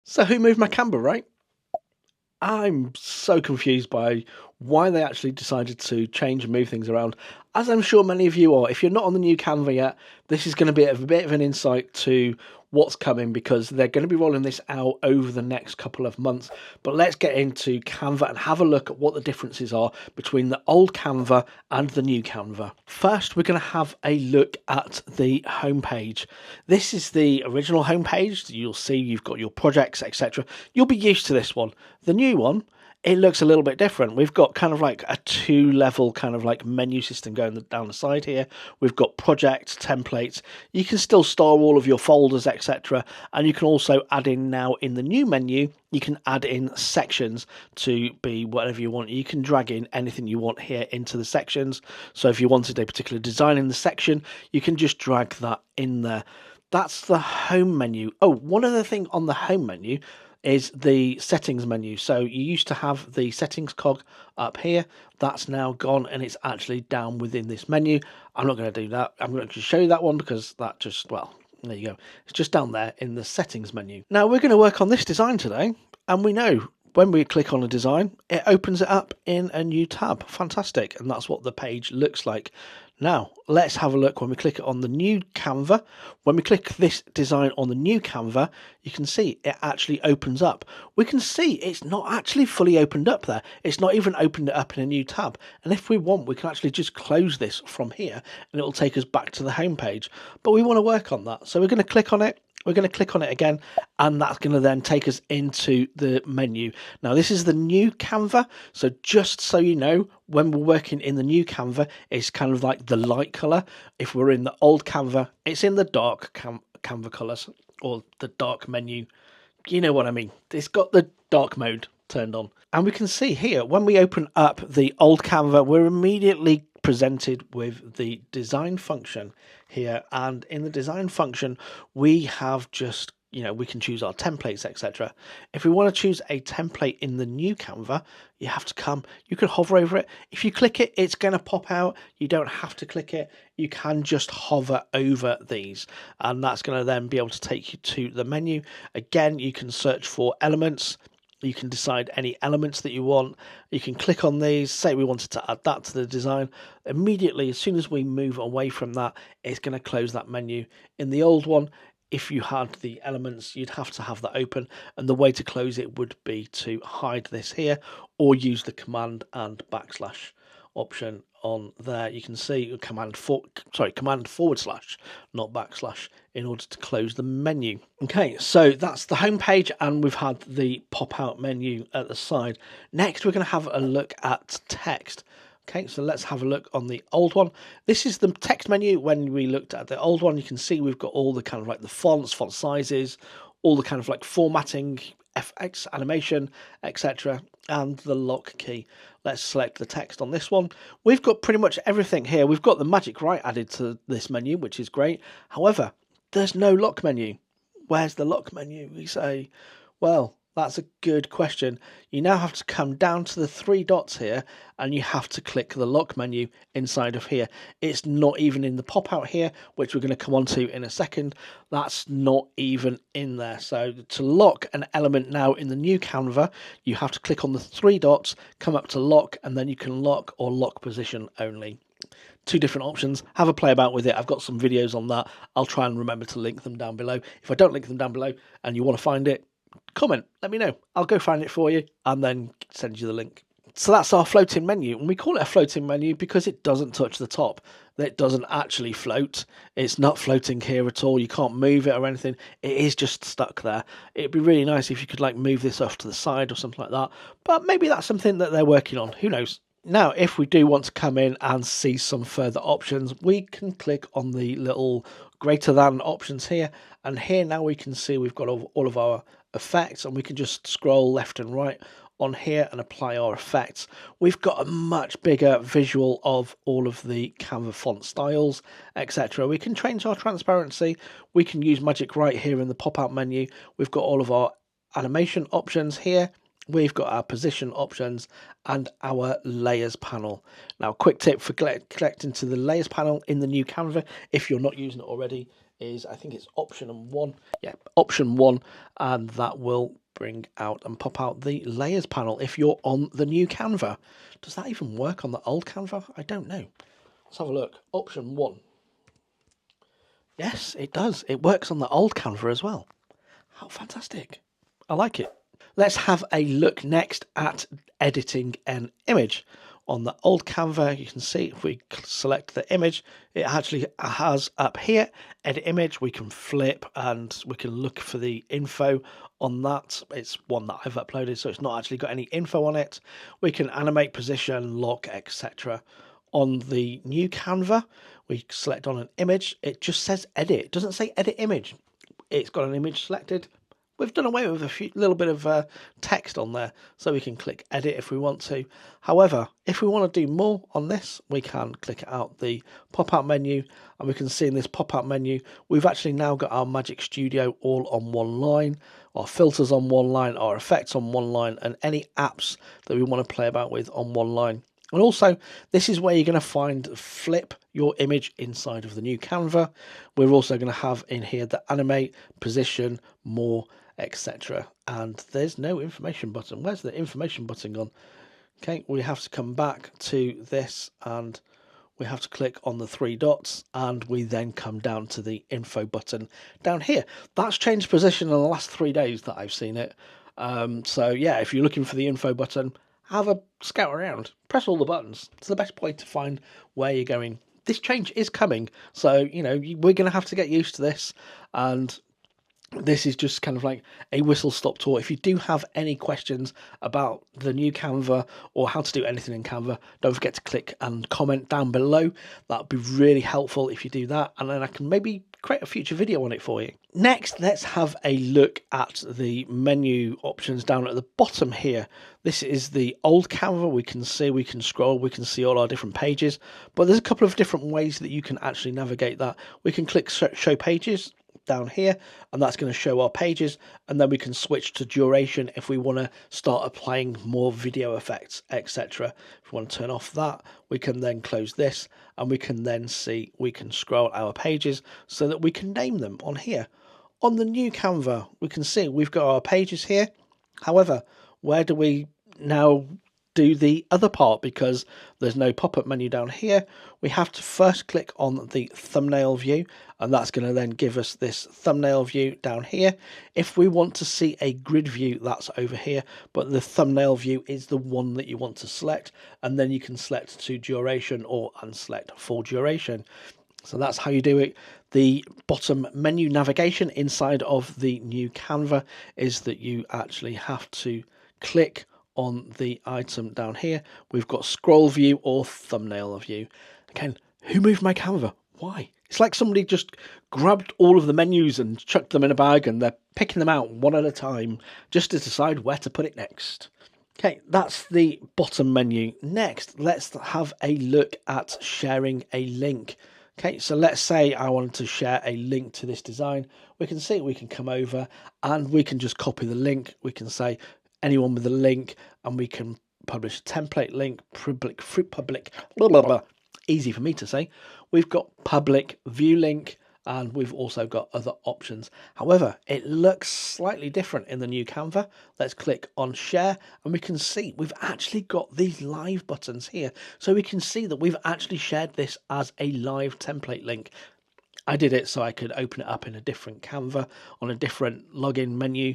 So who moved my Canva, right? I'm so confused by why they actually decided to change and move things around. As I'm sure many of you are, if you're not on the new Canva yet, this is going to be a bit of an insight to what's coming because they're going to be rolling this out over the next couple of months. But let's get into Canva and have a look at what the differences are between the old Canva and the new Canva. First, we're going to have a look at the homepage. This is the original homepage. You'll see you've got your projects, etc. You'll be used to this one. The new one, it looks a little bit different. We've got kind of like a two-level kind of like menu system going down the side here. We've got projects, templates. You can still store all of your folders, etc. And you can also add in now in the new menu, you can add in sections to be whatever you want. You can drag in anything you want here into the sections. So if you wanted a particular design in the section, you can just drag that in there. That's the home menu. Oh, one other thing on the home menu is the settings menu. So you used to have the settings cog up here. That's now gone and it's actually down within this menu. I'm not going to do that. I'm going to show you that one because that just, well, there you go. It's just down there in the settings menu. Now we're going to work on this design today, and we know when we click on a design, it opens it up in a new tab. Fantastic. And that's what the page looks like. Now, let's have a look when we click on the new Canva. When we click this design on the new Canva, you can see it actually opens up. We can see it's not actually fully opened up there. It's not even opened it up in a new tab. And if we want, we can actually just close this from here and it will take us back to the home page. But we want to work on that. So we're going to click on it. We're going to click on it again, and that's going to then take us into the menu. Now, this is the new Canva. So just so you know, when we're working in the new Canva, it's kind of like the light color. If we're in the old Canva, it's in the dark Canva colors or the dark menu. You know what I mean? It's got the dark mode turned on. And we can see here, when we open up the old Canva, we're immediately presented with the design function here. And in the design function, we have just, we can choose our templates, etc. If we want to choose a template in the new Canva, you have to you can hover over it. If you click it, it's going to pop out. You don't have to click it. You can just hover over these, and that's going to then be able to take you to the menu. Again, you can search for elements. You can decide any elements that you want. You can click on these, say we wanted to add that to the design. Immediately, as soon as we move away from that, it's going to close that menu. In the old one, if you had the elements, you'd have to have that open. And the way to close it would be to hide this here or use the command and backslash option on there. You can see command forward slash, not backslash, in order to close the menu. Okay, so that's the home page, and we've had the pop-out menu at the side. Next, we're going to have a look at text. Okay, so let's have a look on the old one. This is the text menu. When we looked at the old one, you can see we've got all the kind of like the fonts, font sizes, all the kind of like formatting, FX, animation, etc. and the lock key. Let's select the text on this one. We've got pretty much everything here. We've got the magic right added to this menu, which is great. However, there's no lock menu. Where's the lock menu? We say, well, that's a good question. You now have to come down to the three dots here and you have to click the lock menu inside of here. It's not even in the pop out here, which we're going to come on to in a second. That's not even in there. So to lock an element now in the new Canva, you have to click on the three dots, come up to lock, and then you can lock or lock position only. Two different options. Have a play about with it. I've got some videos on that. I'll try and remember to link them down below. If I don't link them down below and you want to find it, comment, let me know. I'll go find it for you and then send you the link. So that's our floating menu, and we call it a floating menu because it doesn't touch the top. It doesn't actually float. It's not floating here at all. You can't move it or anything. It is just stuck there. It'd be really nice if you could like move this off to the side or something like that, but maybe that's something that they're working on. Who knows? Now, if we do want to come in and see some further options, we can click on the little greater than options here. And here now we can see we've got all of our effects, and we can just scroll left and right on here and apply our effects. We've got a much bigger visual of all of the Canva font styles, etc. We can change our transparency. We can use magic right here in the pop-out menu. We've got all of our animation options here. We've got our position options and our layers panel. Now, quick tip for collecting to the layers panel in the new Canva, if you're not using it already, is, I think it's option 1. Yeah, option 1, and that will bring out and pop out the layers panel if you're on the new Canva. Does that even work on the old Canva? I don't know. Let's have a look. Option 1. Yes, it does. It works on the old Canva as well. How fantastic. I like it. Let's have a look next at editing an image. On the old Canva, you can see if we select the image, it actually has up here, edit image. We can flip and we can look for the info on that. It's one that I've uploaded, so it's not actually got any info on it. We can animate, position, lock, etc. On the new Canva, we select on an image. It just says edit. It doesn't say edit image. It's got an image selected. We've done away with a little bit of text on there, so we can click edit if we want to. However, if we want to do more on this, we can click out the pop-out menu, and we can see in this pop-out menu, we've actually now got our Magic Studio all on one line, our filters on one line, our effects on one line, and any apps that we want to play about with on one line. And also, this is where you're going to find flip your image inside of the new Canva. We're also going to have in here the animate, position, more, etc. And there's no information button. Where's the information button gone? Okay, we have to come back to this and we have to click on the 3 dots, and we then come down to the info button down here. That's changed position in the last 3 days that I've seen it. So yeah, if you're looking for the info button, have a scout around, press all the buttons. It's the best point to find where you're going. This change is coming, so you know we're going to have to get used to this, and this is just kind of like a whistle-stop tour. If you do have any questions about the new Canva or how to do anything in Canva, don't forget to click and comment down below. That would be really helpful if you do that, and then I can maybe create a future video on it for you. Next, let's have a look at the menu options down at the bottom here. This is the old Canva. We can see, we can scroll, we can see all our different pages, but there's a couple of different ways that you can actually navigate that. We can click show pages down here, and that's going to show our pages, and then we can switch to duration if we want to start applying more video effects, etc. If we want to turn off that, we can then close this, and we can then see, we can scroll our pages so that we can name them on here. On the new Canva, we can see we've got our pages here. However, where do we now do the other part? Because there's no pop-up menu down here, we have to first click on the thumbnail view, and that's going to then give us this thumbnail view down here. If we want to see a grid view, that's over here, but the thumbnail view is the one that you want to select, and then you can select to duration or unselect full duration. So that's how you do it. The bottom menu navigation inside of the new Canva is that you actually have to click on the item down here. We've got scroll view or thumbnail view. Again, who moved my Canva? Why? It's like somebody just grabbed all of the menus and chucked them in a bag, and they're picking them out one at a time just to decide where to put it next. Okay, that's the bottom menu. Next, let's have a look at sharing a link. Okay, so let's say I wanted to share a link to this design. We can see we can come over and we can just copy the link. We can say anyone with a link, and we can publish a template link, public, blah, blah, blah. Easy for me to say. We've got public view link, and we've also got other options. However, it looks slightly different in the new Canva. Let's click on share, and we can see we've actually got these live buttons here. So we can see that we've actually shared this as a live template link. I did it so I could open it up in a different Canva on a different login menu.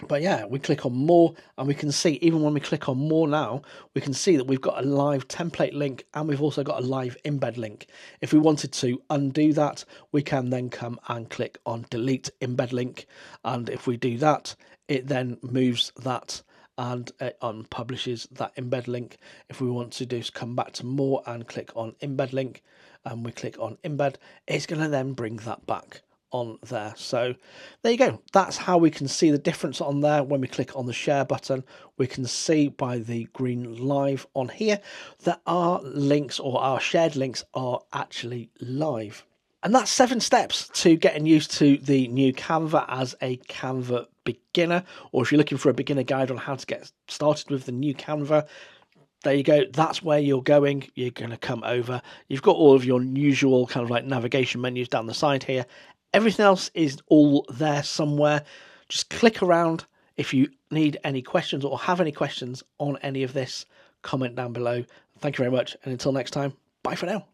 But yeah, we click on more, and we can see, even when we click on more now, we can see that we've got a live template link, and we've also got a live embed link. If we wanted to undo that, we can then come and click on delete embed link. And if we do that, it then moves that and it unpublishes that embed link. If we want to do is come back to more and click on embed link, and we click on embed, it's going to then bring that back on there. So there you go. That's how we can see the difference on there. When we click on the share button, we can see by the green live on here that our links, or our shared links, are actually live. And that's 7 steps to getting used to the new Canva as a Canva beginner, or if you're looking for a beginner guide on how to get started with the new Canva, there you go. That's where you're going. You're going to come over. You've got all of your usual kind of like navigation menus down the side here. Everything else is all there somewhere. Just click around. If you need any questions or have any questions on any of this, comment down below. Thank you very much. And until next time, bye for now.